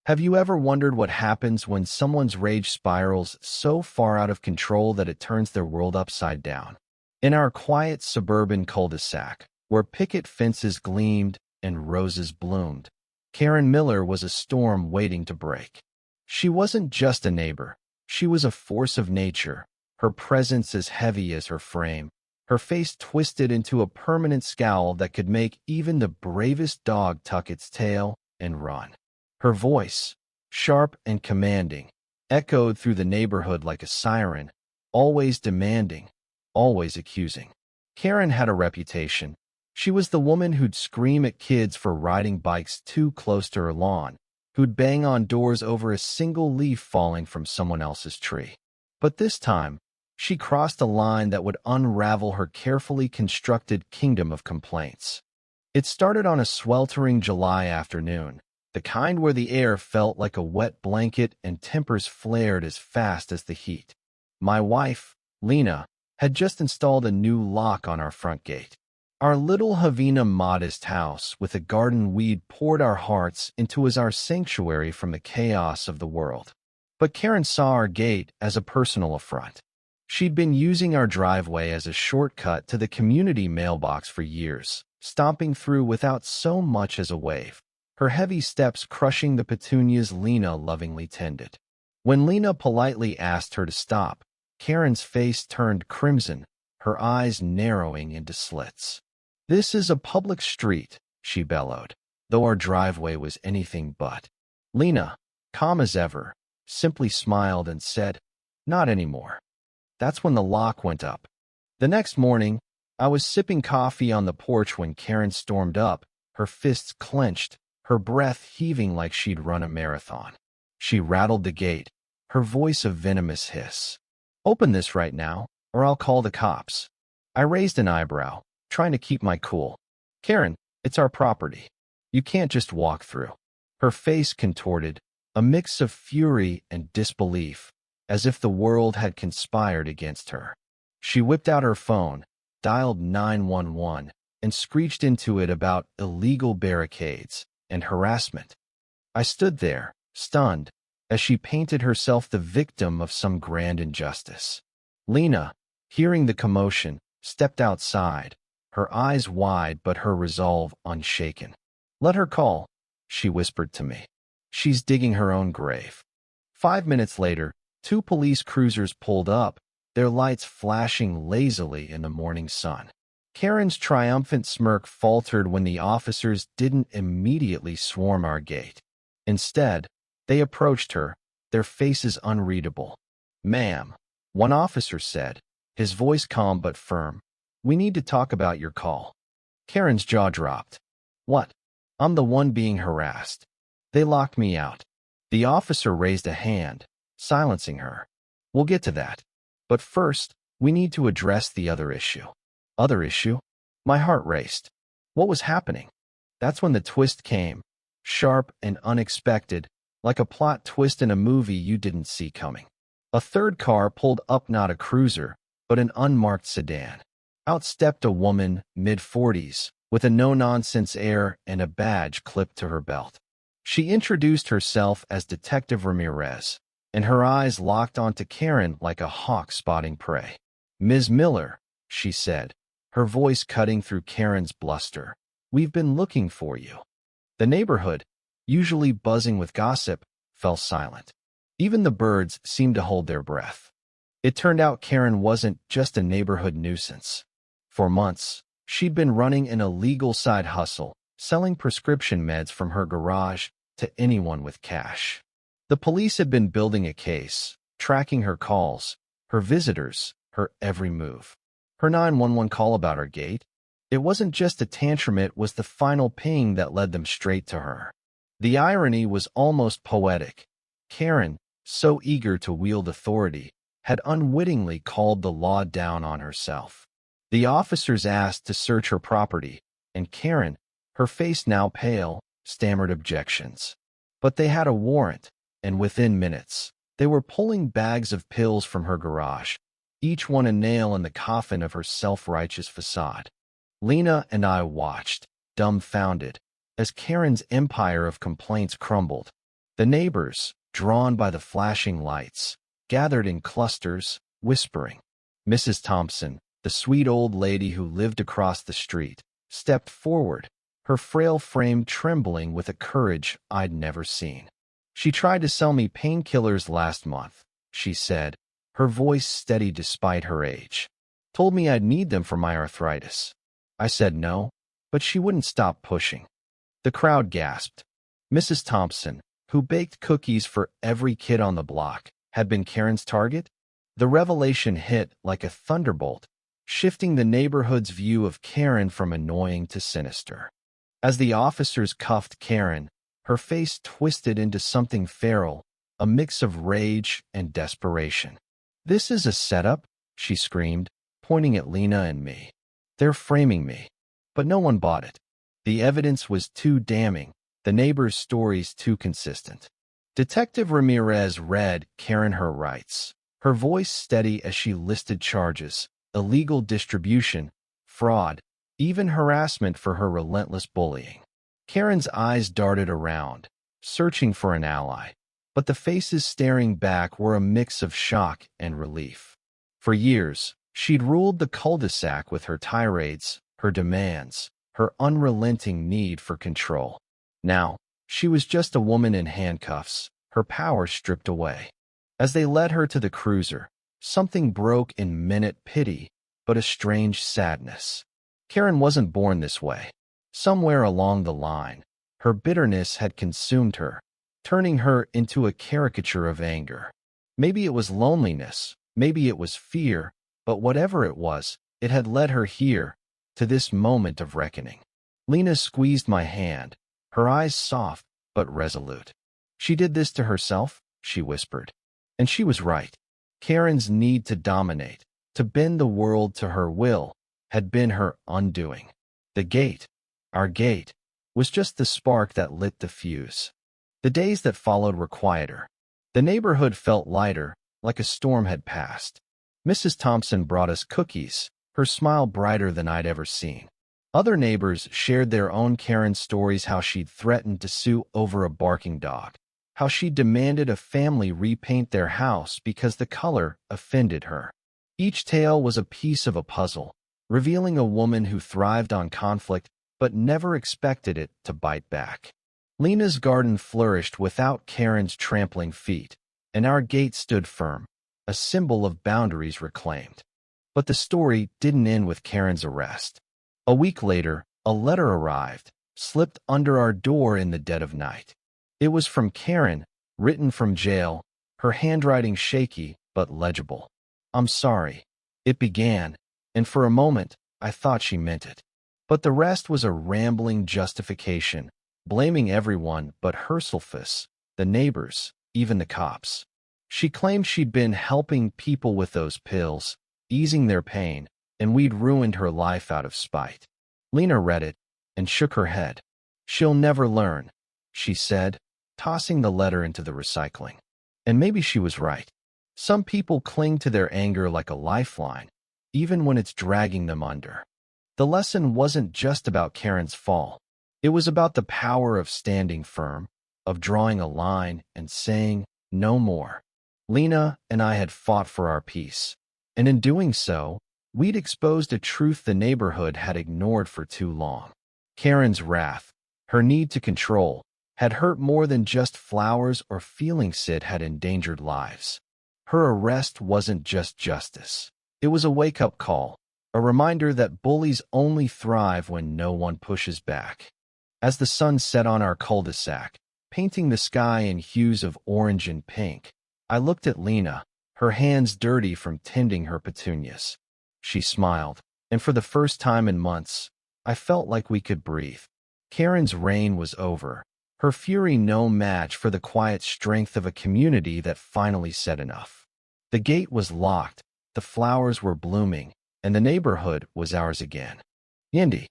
Have you ever wondered what happens when someone's rage spirals so far out of control that it turns their world upside down? In our quiet suburban cul-de-sac, where picket fences gleamed and roses bloomed, Karen Miller was a storm waiting to break. She wasn't just a neighbor. She was a force of nature, her presence as heavy as her frame, her face twisted into a permanent scowl that could make even the bravest dog tuck its tail and run. Her voice, sharp and commanding, echoed through the neighborhood like a siren, always demanding, always accusing. Karen had a reputation. She was the woman who'd scream at kids for riding bikes too close to her lawn, who'd bang on doors over a single leaf falling from someone else's tree. But this time, she crossed a line that would unravel her carefully constructed kingdom of complaints. It started on a sweltering July afternoon, the kind where the air felt like a wet blanket and tempers flared as fast as the heat. My wife, Lena, had just installed a new lock on our front gate. Our little Havana modest house with a garden we'd poured our hearts into as our sanctuary from the chaos of the world. But Karen saw our gate as a personal affront. She'd been using our driveway as a shortcut to the community mailbox for years, stomping through without so much as a wave, her heavy steps crushing the petunias Lena lovingly tended. When Lena politely asked her to stop, Karen's face turned crimson, her eyes narrowing into slits. "This is a public street," she bellowed, though our driveway was anything but. Lena, calm as ever, simply smiled and said, "Not anymore." That's when the lock went up. The next morning, I was sipping coffee on the porch when Karen stormed up, her fists clenched, her breath heaving like she'd run a marathon. She rattled the gate, her voice a venomous hiss. "Open this right now, or I'll call the cops." I raised an eyebrow, trying to keep my cool. "Karen, it's our property. You can't just walk through." Her face contorted, a mix of fury and disbelief, as if the world had conspired against her. She whipped out her phone, dialed 911, and screeched into it about illegal barricades and harassment. I stood there, stunned, as she painted herself the victim of some grand injustice. Lena, hearing the commotion, stepped outside, her eyes wide but her resolve unshaken. "Let her call," she whispered to me. "She's digging her own grave." 5 minutes later, 2 police cruisers pulled up, their lights flashing lazily in the morning sun. Karen's triumphant smirk faltered when the officers didn't immediately swarm our gate. Instead, they approached her, their faces unreadable. "Ma'am," one officer said, his voice calm but firm, "we need to talk about your call." Karen's jaw dropped. "What? I'm the one being harassed. They locked me out." The officer raised a hand, silencing her. "We'll get to that. But first, we need to address the other issue." "Other issue?" My heart raced. What was happening? That's when the twist came, sharp and unexpected, like a plot twist in a movie you didn't see coming. A third car pulled up, not a cruiser, but an unmarked sedan. Out stepped a woman, mid-40s, with a no-nonsense air and a badge clipped to her belt. She introduced herself as Detective Ramirez, and her eyes locked onto Karen like a hawk spotting prey. "Ms. Miller," she said, her voice cutting through Karen's bluster, "we've been looking for you." The neighborhood, usually buzzing with gossip, fell silent. Even the birds seemed to hold their breath. It turned out Karen wasn't just a neighborhood nuisance. For months, she'd been running an illegal side hustle, selling prescription meds from her garage to anyone with cash. The police had been building a case, tracking her calls, her visitors, her every move. Her 911 call about her gate, it wasn't just a tantrum, it was the final ping that led them straight to her. The irony was almost poetic. Karen, so eager to wield authority, had unwittingly called the law down on herself. The officers asked to search her property, and Karen, her face now pale, stammered objections. But they had a warrant, and within minutes, they were pulling bags of pills from her garage, each one a nail in the coffin of her self-righteous facade. Lena and I watched, dumbfounded, as Karen's empire of complaints crumbled. The neighbors, drawn by the flashing lights, gathered in clusters, whispering. Mrs. Thompson, the sweet old lady who lived across the street, stepped forward, her frail frame trembling with a courage I'd never seen. "She tried to sell me painkillers last month," she said, her voice steady despite her age. "Told me I'd need them for my arthritis." I said no, but she wouldn't stop pushing. The crowd gasped. Mrs. Thompson, who baked cookies for every kid on the block, had been Karen's target? The revelation hit like a thunderbolt, shifting the neighborhood's view of Karen from annoying to sinister. As the officers cuffed Karen, her face twisted into something feral, a mix of rage and desperation. "This is a setup," she screamed, pointing at Lena and me. "They're framing me." But no one bought it. The evidence was too damning, the neighbors' stories too consistent. Detective Ramirez read Karen her rights, her voice steady as she listed charges: illegal distribution, fraud, even harassment for her relentless bullying. Karen's eyes darted around, searching for an ally, but the faces staring back were a mix of shock and relief. For years, she'd ruled the cul-de-sac with her tirades, her demands, her unrelenting need for control. Now, she was just a woman in handcuffs, her power stripped away. As they led her to the cruiser, something broke in minute pity, but a strange sadness. Karen wasn't born this way. Somewhere along the line, her bitterness had consumed her, turning her into a caricature of anger. Maybe it was loneliness, maybe it was fear, but whatever it was, it had led her here, to this moment of reckoning. Lena squeezed my hand, her eyes soft but resolute. "She did this to herself," she whispered. And she was right. Karen's need to dominate, to bend the world to her will, had been her undoing. The gate, our gate, was just the spark that lit the fuse. The days that followed were quieter. The neighborhood felt lighter, like a storm had passed. Mrs. Thompson brought us cookies, her smile brighter than I'd ever seen. Other neighbors shared their own Karen stories: how she'd threatened to sue over a barking dog, how she demanded a family repaint their house because the color offended her. Each tale was a piece of a puzzle, revealing a woman who thrived on conflict but never expected it to bite back. Lena's garden flourished without Karen's trampling feet, and our gate stood firm, a symbol of boundaries reclaimed. But the story didn't end with Karen's arrest. A week later, a letter arrived, slipped under our door in the dead of night. It was from Karen, written from jail, her handwriting shaky but legible. "I'm sorry," it began, and for a moment, I thought she meant it. But the rest was a rambling justification, blaming everyone but herself, the neighbors, even the cops. She claimed she'd been helping people with those pills, easing their pain, and we'd ruined her life out of spite. Lena read it and shook her head. "She'll never learn," she said, tossing the letter into the recycling. And maybe she was right. Some people cling to their anger like a lifeline, even when it's dragging them under. The lesson wasn't just about Karen's fall. It was about the power of standing firm, of drawing a line and saying, "No more." Lena and I had fought for our peace, and in doing so, we'd exposed a truth the neighborhood had ignored for too long. Karen's wrath, her need to control, had hurt more than just flowers or feelings. It had endangered lives. Her arrest wasn't just justice. It was a wake-up call, a reminder that bullies only thrive when no one pushes back. As the sun set on our cul-de-sac, painting the sky in hues of orange and pink, I looked at Lena, her hands dirty from tending her petunias. She smiled, and for the first time in months, I felt like we could breathe. Karen's reign was over, her fury no match for the quiet strength of a community that finally said enough. The gate was locked, the flowers were blooming, and the neighborhood was ours again. Yendi.